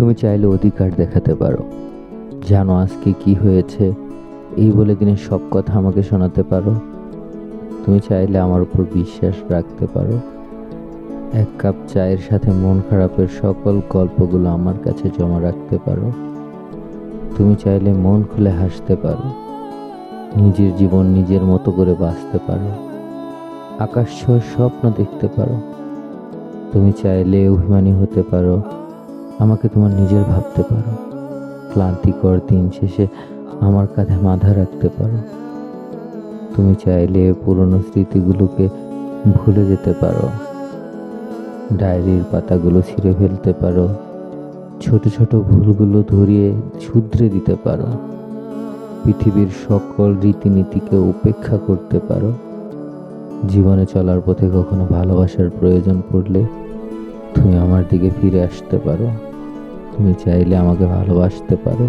তুমি চাইলে অধিকার দেখাতে পারো, জানো আজকে কি হয়েছে এই বলে দিনের সব কথা আমাকে শোনাতে পারো। তুমি চাইলে আমার উপর বিশ্বাস রাখতে পারো, এক কাপ চায়ের সাথে মন খারাপের সকল গল্পগুলো আমার কাছে জমা রাখতে পারো। তুমি চাইলে মন খুলে হাসতে পারো, নিজের জীবন নিজের মতো করে বাঁচতে পারো, আকাশ ছোঁয়ার স্বপ্ন দেখতে পারো। তুমি চাইলে অভিমানী হতে পারো, আমাকে তোমার নিজের ভাবতে পারো, ক্লান্তিকর দিন শেষে আমার কাঁধে মাথা রাখতে পারো। তুমি চাইলে পুরনো স্মৃতিগুলোকে ভুলে যেতে পারো, ডায়েরির পাতাগুলো ছিঁড়ে ফেলতে পারো, ছোট ছোট ভুলগুলো ধরিয়ে শুধরে দিতে পারো, পৃথিবীর সকল রীতিনীতিকে উপেক্ষা করতে পারো। জীবনে চলার পথে কখনো ভালোবাসার প্রয়োজন পড়লে তুমি আমার দিকে ফিরে আসতে পারো। তুমি চাইলে আমাকে ভালোবাসতে পারো।